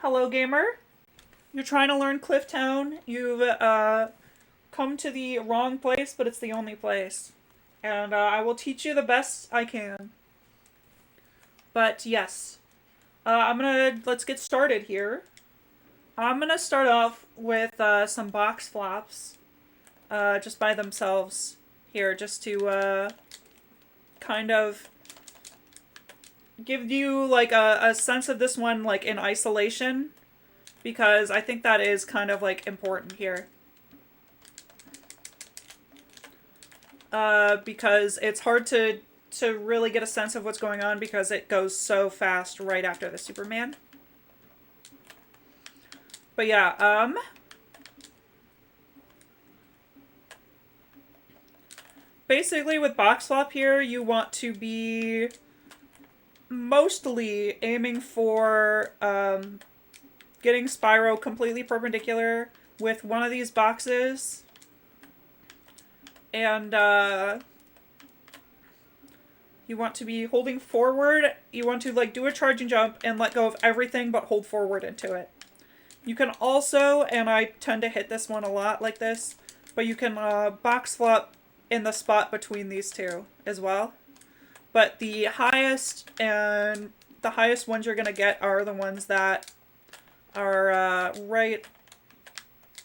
Hello, gamer. You're trying to learn Cliff Town. You've come to the wrong place, but it's the only place. And I will teach you the best I can. But yes, let's get started here. I'm gonna start off with some box flops, just by themselves here, just to kind of give you like a sense of this one like in isolation, because I think that is kind of like important here. Because it's hard to really get a sense of what's going on because it goes so fast right after the Superman. But yeah, basically with box flop here, you want to be mostly aiming for getting Spyro completely perpendicular with one of these boxes. And you want to be holding forward. You want to like do a charging jump and let go of everything but hold forward into it. You can also, and I tend to hit this one a lot like this, but you can box flop in the spot between these two as well. But the highest ones you're gonna get are the ones that are right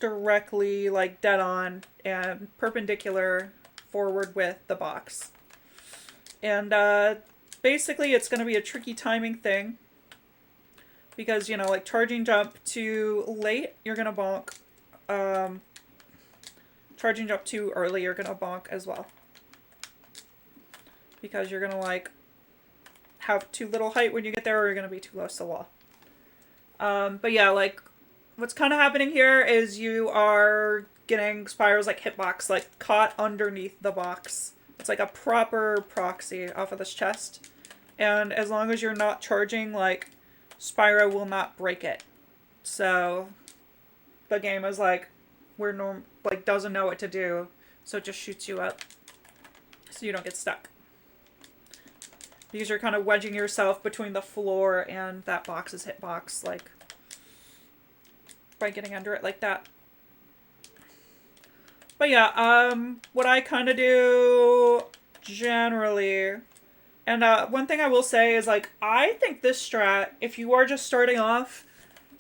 directly like dead on and perpendicular forward with the box. And basically it's going to be a tricky timing thing because, you know, like charging jump too late, you're going to bonk. Charging jump too early, you're going to bonk as well. Because you're going to like have too little height when you get there, or you're going to be too close to the wall. But yeah, like what's kind of happening here is you are getting Spyro's like hitbox like caught underneath the box. It's like a proper proxy off of this chest. And as long as you're not charging, like, Spyro will not break it. So the game is like, doesn't know what to do. So it just shoots you up. So you don't get stuck. Because you're kind of wedging yourself between the floor and that box's hitbox, like, by getting under it like that. But yeah, what I kind of do generally, and one thing I will say is like, I think this strat, if you are just starting off,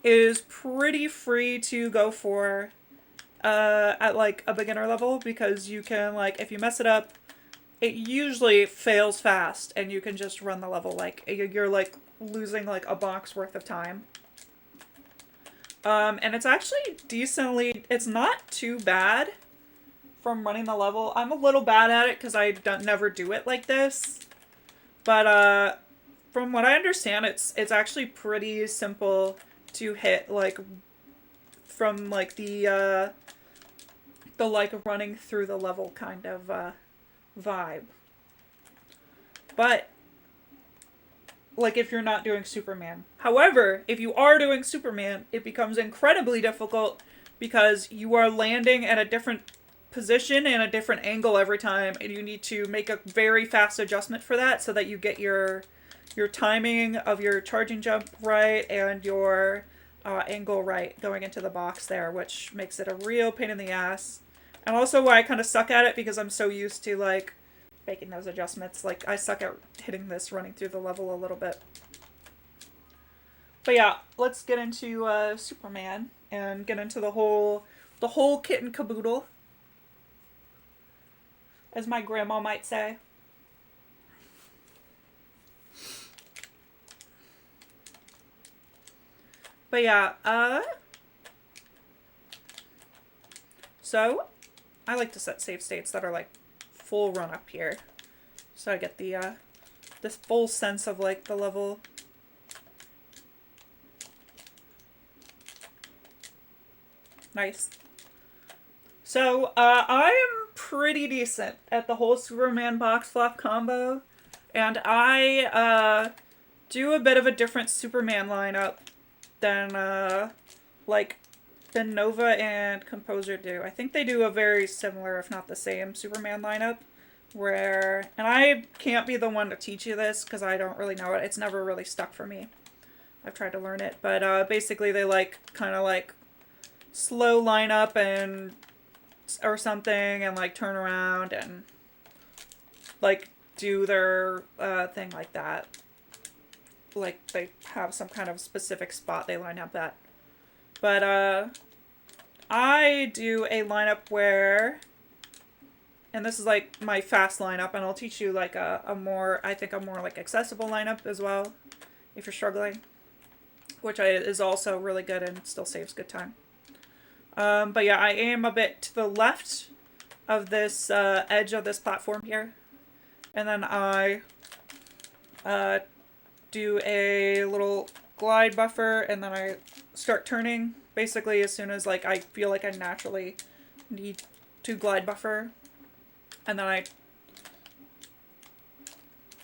is pretty free to go for at like a beginner level, because you can like, if you mess it up, it usually fails fast and you can just run the level like you're like losing like a box worth of time. And it's actually decently, it's not too bad from running the level. I'm a little bad at it because I never do it like this. But from what I understand, it's actually pretty simple to hit, like, from like the like running through the level kind of vibe. But like if you're not doing Superman. However, if you are doing Superman, it becomes incredibly difficult because you are landing at a different position and a different angle every time, and you need to make a very fast adjustment for that so that you get your timing of your charging jump right and your angle right going into the box there, which makes it a real pain in the ass. And also why I kind of suck at it, because I'm so used to like making those adjustments. Like I suck at hitting this running through the level a little bit. But yeah, let's get into Superman and get into the whole kit and caboodle, as my grandma might say. But yeah, so I like to set save states that are like full run up here, so I get the this full sense of like the level. Nice. So I am pretty decent at the whole Superman box flop combo, and I do a bit of a different Superman lineup than than Nova and Composer do. I think they do a very similar, if not the same, Superman lineup. And I can't be the one to teach you this because I don't really know it. It's never really stuck for me. I've tried to learn it, but basically they like kind of like slow line up and or something and like turn around and like do their thing like that. Like they have some kind of specific spot they line up at. But I do a lineup where, and this is like my fast lineup, and I'll teach you like a more, I think a more like accessible lineup as well if you're struggling, which is also really good and still saves good time. But yeah, I aim a bit to the left of this edge of this platform here, and then I do a little glide buffer, and then I start turning basically as soon as like I feel like I naturally need to glide buffer, and then I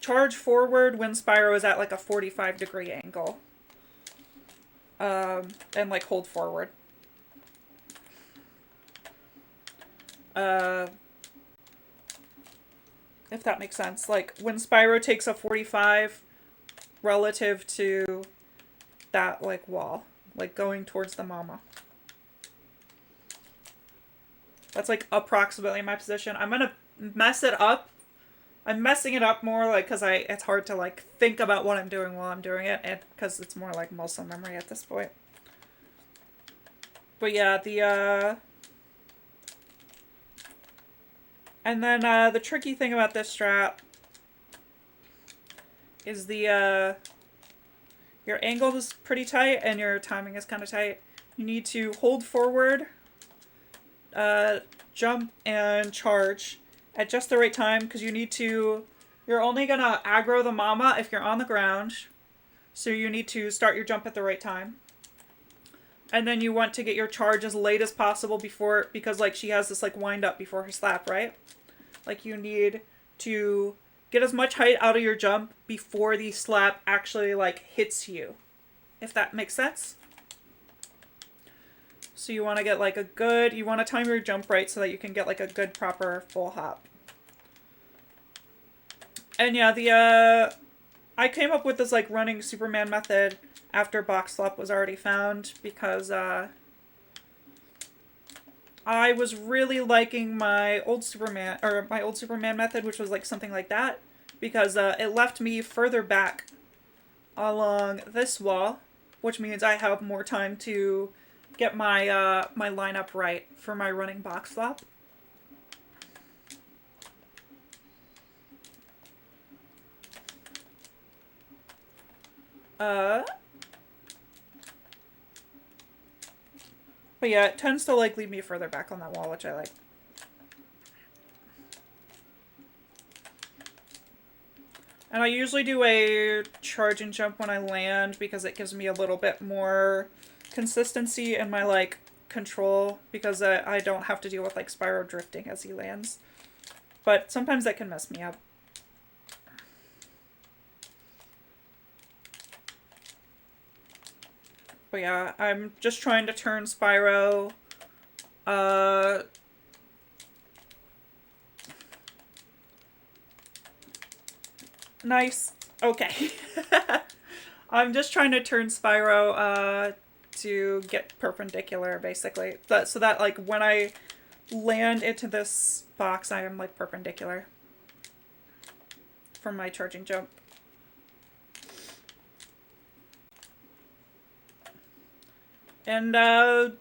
charge forward when Spyro is at like a 45-degree angle, and like hold forward. If that makes sense. Like when Spyro takes a 45 relative to that like wall, like going towards the mama. That's like approximately my position. I'm gonna mess it up. I'm messing it up more like because it's hard to like think about what I'm doing while I'm doing it, and because it's more like muscle memory at this point. But yeah, and then the tricky thing about this strat is your angle is pretty tight and your timing is kind of tight. You need to hold forward, jump, and charge at just the right time, because you're only gonna aggro the mama if you're on the ground, so you need to start your jump at the right time. And then you want to get your charge as late as possible because like she has this like wind up before her slap, right? Like you need to get as much height out of your jump before the slap actually like hits you, if that makes sense. So you want to get like you want to time your jump right so that you can get like a good proper full hop. And yeah, I came up with this like running Superman method after box flop was already found, because I was really liking my old Superman method, which was like something like that, because it left me further back along this wall, which means I have more time to get my my lineup right for my running box flop. But yeah, it tends to like leave me further back on that wall, which I like. And I usually do a charge and jump when I land, because it gives me a little bit more consistency in my like control, because I don't have to deal with like Spyro drifting as he lands. But sometimes that can mess me up. But yeah, I'm just trying to turn Spyro. Nice. Okay. I'm just trying to turn Spyro to get perpendicular, basically. So that like when I land into this box, I am like perpendicular from my charging jump. And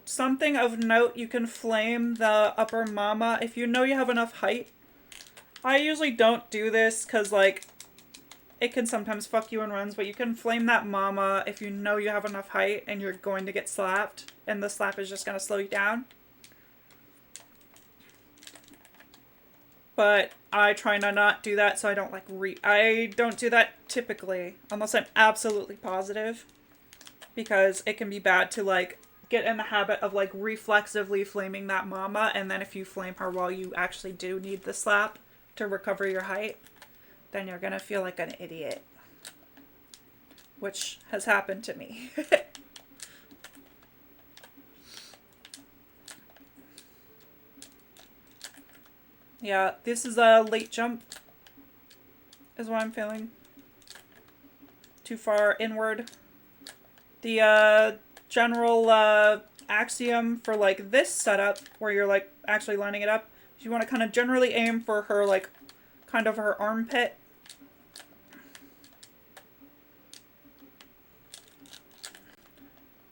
something of note, you can flame the upper mama if you know you have enough height. I usually don't do this because like it can sometimes fuck you in runs, but you can flame that mama if you know you have enough height and you're going to get slapped, and the slap is just going to slow you down. But I try to not do that, so I don't like I don't do that typically unless I'm absolutely positive, because it can be bad to like get in the habit of like reflexively flaming that mama, and then if you flame her while you actually do need the slap to recover your height, then you're gonna feel like an idiot, which has happened to me. Yeah, this is a late jump is what I'm feeling. Too far inward. The general axiom for like this setup, where you're like actually lining it up, is you want to kind of generally aim for her like kind of her armpit.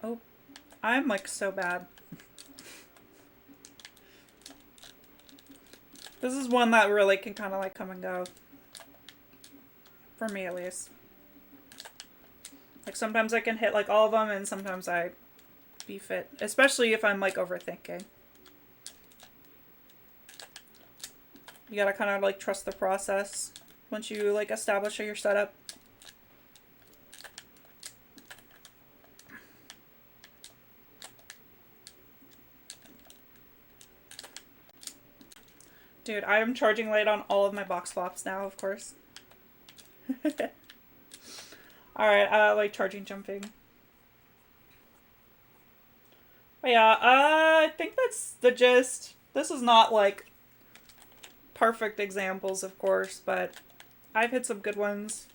Oh, I'm like so bad. This is one that really can kind of like come and go. For me at least. Like sometimes I can hit like all of them and sometimes I beef it. Especially if I'm like overthinking. You gotta kind of like trust the process once you like establish your setup. Dude, I am charging late on all of my box flops now, of course. Alright, like charging jumping. But yeah, I think that's the gist. This is not like perfect examples, of course, but I've hit some good ones.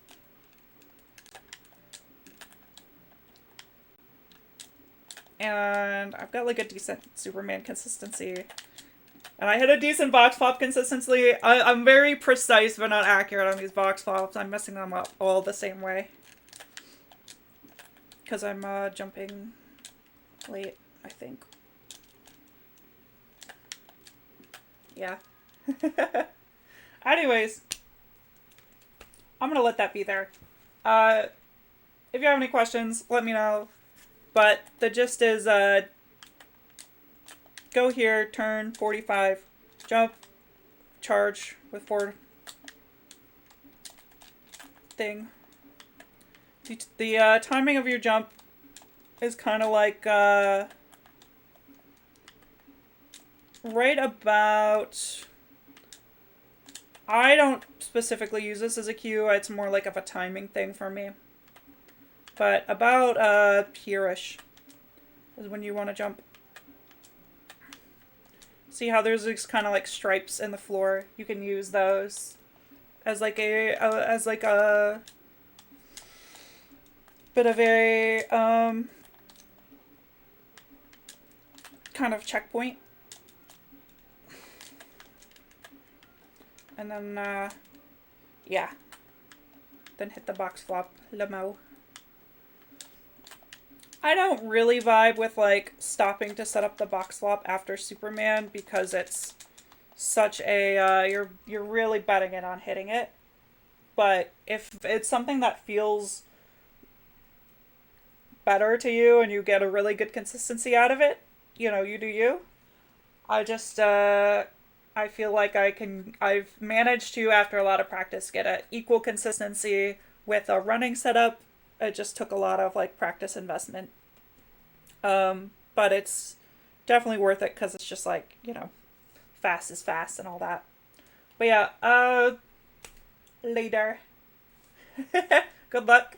And I've got like a decent Superman consistency. And I hit a decent box flop consistency. I'm very precise but not accurate on these box flops. I'm messing them up all the same way. Because I'm jumping late, I think. Yeah. Anyways. I'm going to let that be there. If you have any questions, let me know. But the gist is, go here, turn 45, jump, charge with forward thing. The timing of your jump is kind of like right about. I don't specifically use this as a cue. It's more like of a timing thing for me. But about here-ish is when you want to jump. See how there's these kind of like stripes in the floor? You can use those as like a bit of a kind of checkpoint. And then yeah. Then hit the box flop limo. I don't really vibe with like stopping to set up the box flop after Superman because it's such a you're really betting it on hitting it. But if it's something that feels better to you and you get a really good consistency out of it, you know, you do you. I just I feel like I've managed to, after a lot of practice, get an equal consistency with a running setup. It just took a lot of like practice investment. But it's definitely worth it because it's just like, you know, fast is fast and all that. But yeah, later. Good luck.